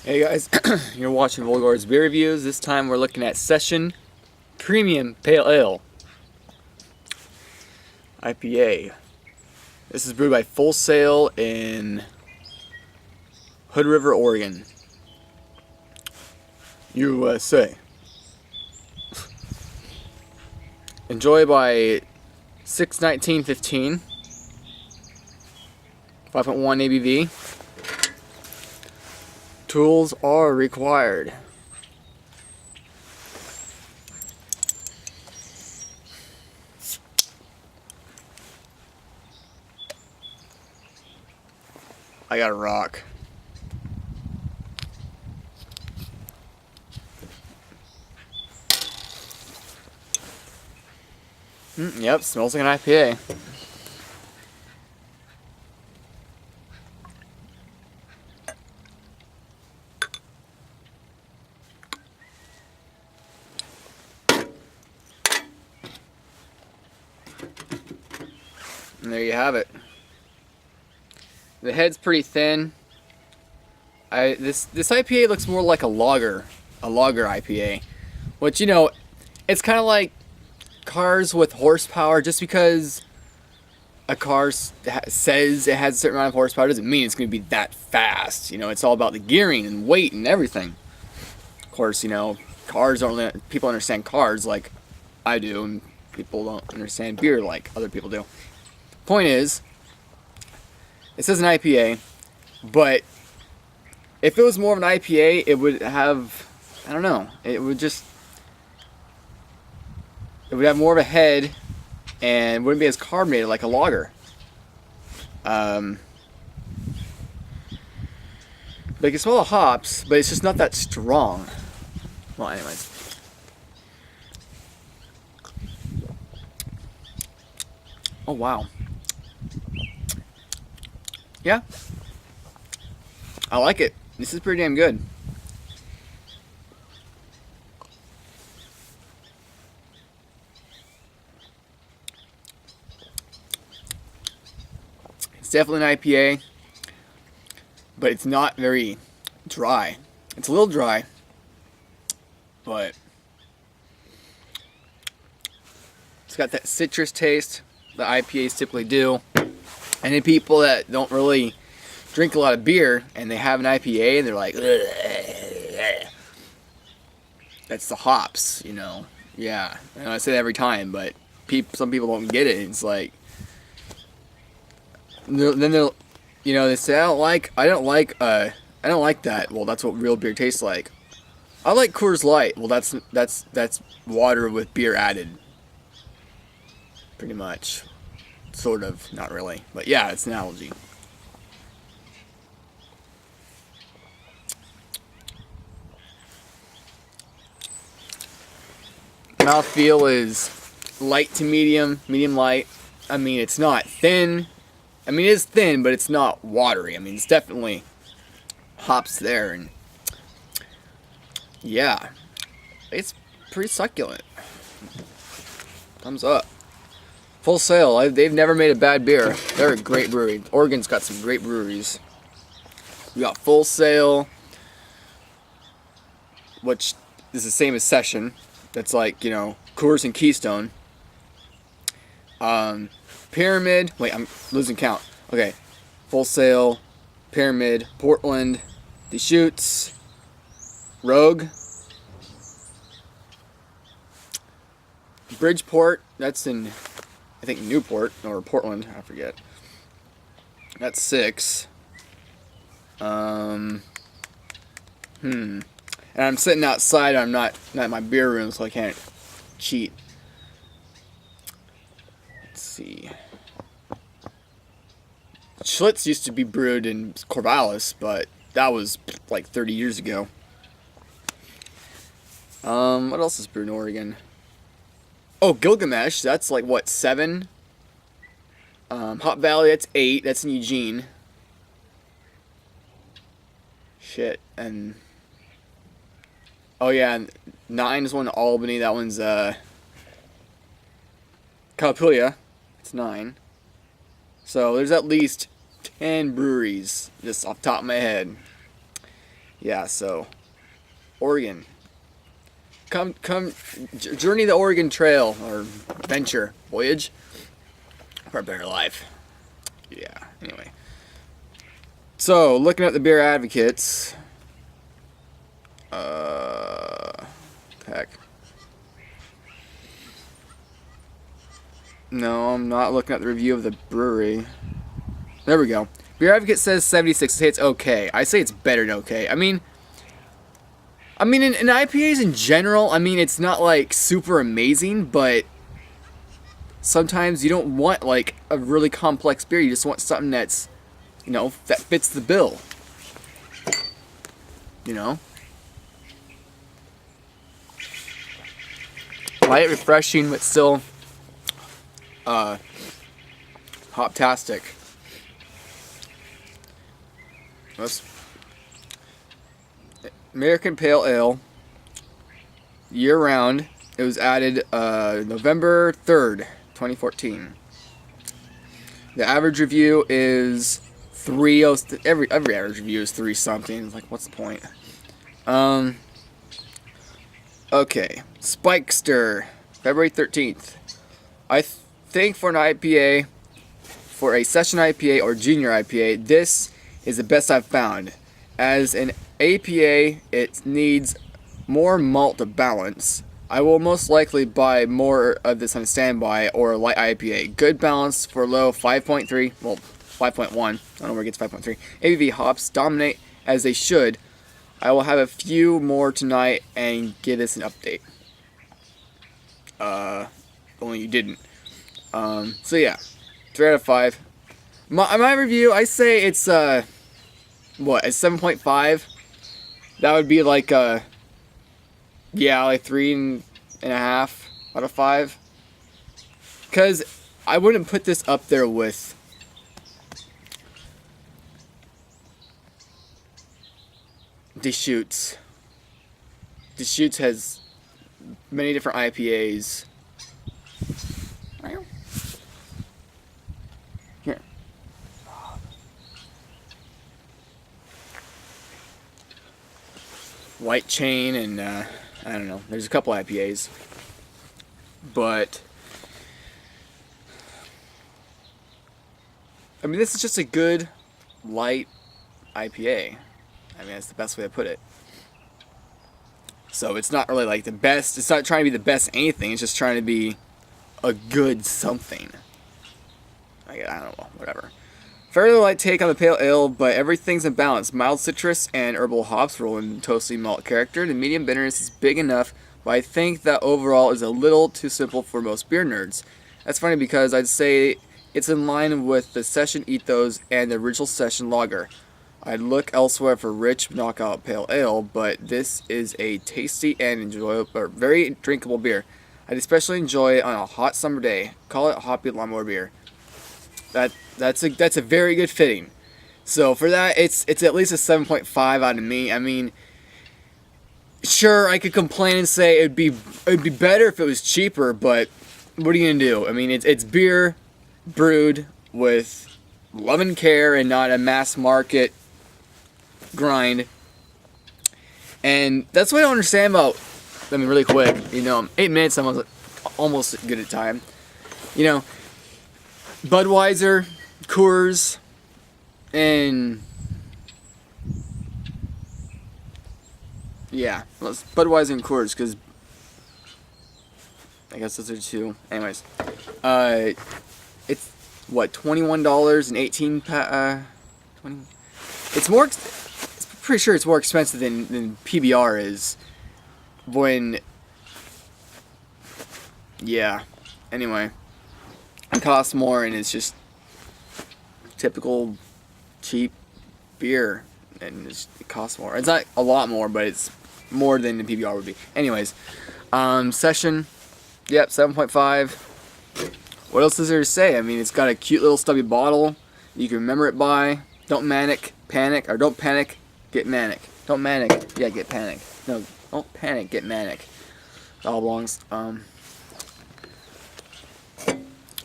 Hey guys, you're watching Volgar's beer reviews. This time we're looking at Session Premium Pale Ale IPA. This is brewed by Full Sail in Hood River, Oregon, USA. Enjoy by 6/19/15, 5.1 ABV. Tools are required. I got a rock. Yep, smells like an IPA. And there you have it. The head's pretty thin. This IPA looks more like a lager IPA, which, you know, it's kind of like cars with horsepower. Just because a car says it has a certain amount of horsepower doesn't mean it's going to be that fast. You know, it's all about the gearing and weight and everything. Of course, you know, people understand cars like I do, and people don't understand beer like other people do. Point is, it says an IPA, but if it was more of an IPA, it would have, I don't know, it would have more of a head and wouldn't be as carbonated like a lager. Like, you smell the hops, but it's just not that strong. Well, anyways. Oh, wow. Yeah, I like it. This is pretty damn good. It's definitely an IPA, but it's not very dry. It's a little dry, but it's got that citrus taste that IPAs typically do. And then people that don't really drink a lot of beer and they have an IPA and they're like, ugh. That's the hops, you know. Yeah, and I say that every time, but some people don't get it. It's like, then they'll, you know, they say, I don't like that. Well, that's what real beer tastes like. I like Coors Light. Well, that's water with beer added, pretty much. Sort of, not really, but yeah, it's an analogy. Mouthfeel is light to medium light. I mean, it's not thin. I mean, it is thin, but it's not watery. I mean, it's definitely hops there, and yeah, it's pretty succulent. Thumbs up. Full Sail, they've never made a bad beer. They're a great brewery. Oregon's got some great breweries. We got Full Sail, which is the same as Session. That's like, you know, Coors and Keystone. Pyramid, wait, I'm losing count. Okay, Full Sail, Pyramid, Portland, Deschutes, Rogue, Bridgeport, that's in, I think, Newport or Portland, I forget. That's 6. And I'm sitting outside. I'm not in my beer room, so I can't cheat. Let's see. Schlitz used to be brewed in Corvallis, but that was like 30 years ago. What else is brewed in Oregon? Oh, Gilgamesh. That's like what, 7? Hop Valley. That's 8. That's in Eugene. Shit. And oh yeah, 9 is one in Albany. That one's Calpullia. It's 9. So there's at least 10 breweries, just off the top of my head. Yeah, so Oregon. Come journey the Oregon Trail or venture voyage for a better life. Yeah. Anyway. So, looking at the beer advocates. Heck. No, I'm not looking at the review of the brewery. There we go. Beer Advocate says 76. I say it's okay. I say it's better than okay. I mean, in IPAs in general, I mean, it's not like super amazing, but sometimes you don't want like a really complex beer. You just want something that's, you know, that fits the bill. You know? Light, refreshing, but still hop-tastic. American Pale Ale, year-round. It was added November 3rd, 2014. The average review is 3. Every average review is 3 something. Like, what's the point? Okay, Spikester, February 13th. I think for an IPA, for a session IPA or junior IPA, this is the best I've found. As an APA, it needs more malt to balance. I will most likely buy more of this on standby or a light IPA. Good balance for low 5.3, well 5.1, I don't know where it gets 5.3. ABV hops dominate as they should. I will have a few more tonight and give this an update. Only you didn't. So yeah, 3 out of 5. My review, I say it's what, a 7.5. That would be like yeah, like 3.5 out of 5. Because I wouldn't put this up there with Deschutes. Deschutes has many different IPAs. Here. White Chain and I don't know. There's a couple IPAs, but I mean, this is just a good light IPA. I mean, that's the best way to put it. So it's not really like the best. It's not trying to be the best anything. It's just trying to be a good something. I don't know. Whatever. Fairly light take on the pale ale, but everything's in balance. Mild citrus and herbal hops roll in toasty malt character. The medium bitterness is big enough, but I think that overall is a little too simple for most beer nerds. That's funny because I'd say it's in line with the session ethos and the original session lager. I'd look elsewhere for rich knockout pale ale, but this is a tasty and enjoyable, or very drinkable beer. I'd especially enjoy it on a hot summer day. Call it hoppy lawnmower beer. That's a very good fitting. So for that, it's at least a 7.5 out of me. I mean, sure, I could complain and say it'd be better if it was cheaper, but what are you gonna do? I mean, it's beer brewed with love and care and not a mass market grind. And that's what I don't understand about, I mean, really quick, you know, 8 minutes, I'm almost good at time. You know, Budweiser, Coors, and yeah, well, it's Budweiser and Coors, because I guess those are 2. Anyways, it's what, $21.18 20. It's more. It's pretty sure it's more expensive than PBR is. When. Yeah. Anyway, it costs more, and it's just typical cheap beer, and it costs more. It's not a lot more, but it's more than the PBR would be. Anyways, session. Yep, 7.5. What else is there to say? I mean, it's got a cute little stubby bottle you can remember it by. Don't panic, or don't panic, get manic. Don't manic, yeah, get panic. No, don't panic, get manic. It all belongs. I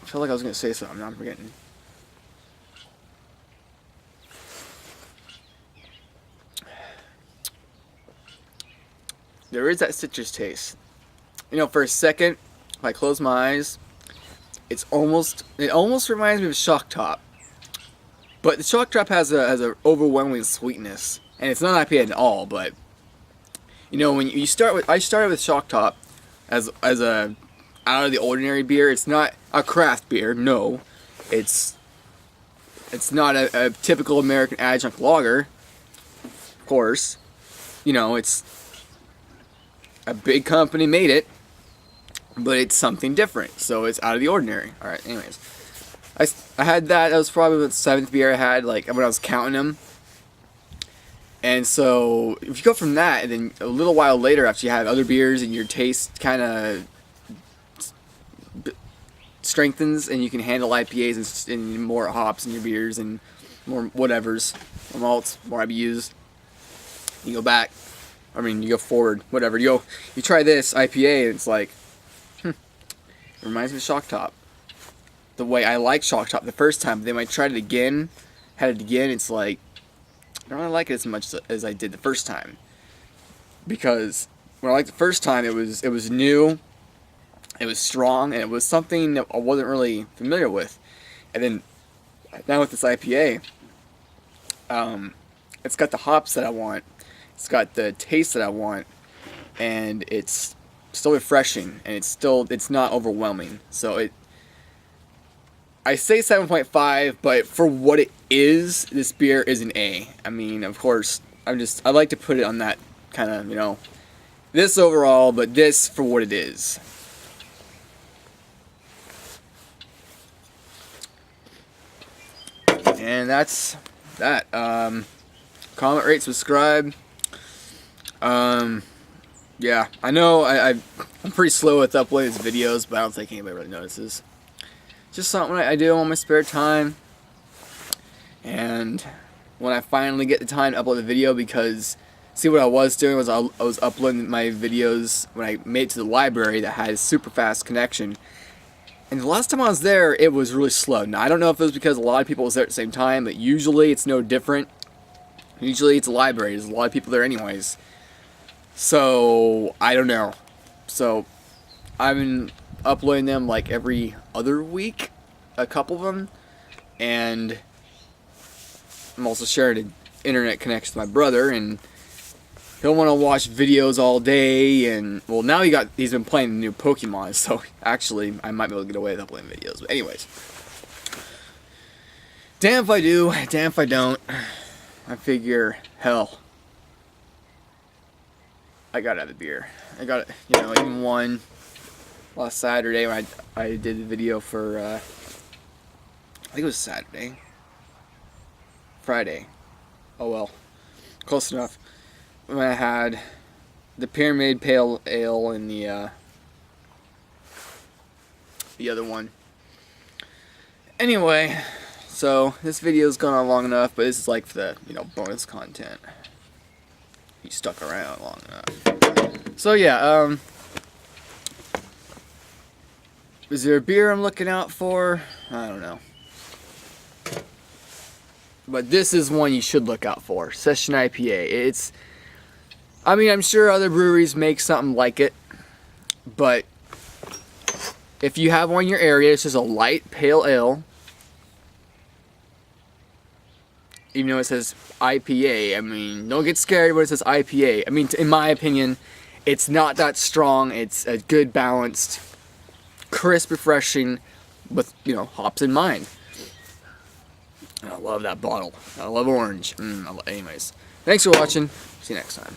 feel like I was gonna say something. Now I'm forgetting. there is that citrus taste. You know, for a second, if I close my eyes, it almost reminds me of Shock Top. But the Shock Top has a overwhelming sweetness, and it's not IPA at all. But you know, when you start with, I started with Shock Top as a out of the ordinary beer. It's not a craft beer, no. It's not a typical American adjunct lager. Of course, you know, it's a big company made it, but it's something different, so it's out of the ordinary. All right, anyways, I had that. That was probably the 7th beer I had, like when I was counting them. And so if you go from that, and then a little while later, after you have other beers and your taste kind of strengthens, and you can handle IPAs and more hops in your beers and more whatevers, more malts, more IBUs, you go back. I mean, you go forward, whatever. You try this IPA, and it's like, it reminds me of Shock Top. The way I liked Shock Top the first time, but then when I tried it again, it's like, I don't really like it as much as I did the first time. Because when I liked the first time, it was new, it was strong, and it was something that I wasn't really familiar with. And then now with this IPA, it's got the hops that I want, it's got the taste that I want, and it's still refreshing, and it's not overwhelming. So I say 7.5, but for what it is, this beer is an A. I mean, of course, I like to put it on that kind of, you know, this overall, but this for what it is. And that's that. Comment, rate, subscribe. Yeah, I know I'm pretty slow with uploading these videos, but I don't think anybody really notices. Just something I do on my spare time, and when I finally get the time to upload the video, because see what I was doing was I was uploading my videos when I made it to the library that had a super fast connection, and the last time I was there it was really slow. Now I don't know if it was because a lot of people was there at the same time, but usually it's no different. Usually it's a library, there's a lot of people there anyways, so I don't know. So I've been uploading them like every other week, a couple of them, and I'm also sharing an internet connection with my brother, and he'll want to watch videos all day, and well, now he's been playing the new Pokemon, so actually I might be able to get away with uploading videos. But anyways, damn if I do, damn if I don't. I figure, hell, I gotta have a beer. I got it, you know, even one last Saturday when I did the video for, I think it was Saturday. Friday. Oh well. Close enough. When I had the Pyramid Pale Ale and the other one. Anyway, so this video's gone on long enough, but this is like for the, you know, bonus content. You stuck around long enough. So yeah, is there a beer I'm looking out for? I don't know. But this is one you should look out for. Session IPA. I mean, I'm sure other breweries make something like it. But if you have one in your area, it's just a light pale ale. Even though it says IPA. I mean, don't get scared when it says IPA. I mean, in my opinion, it's not that strong. It's a good balanced, crisp, refreshing, with, you know, hops in mind. I love that bottle. I love orange. Anyways, thanks for watching. See you next time.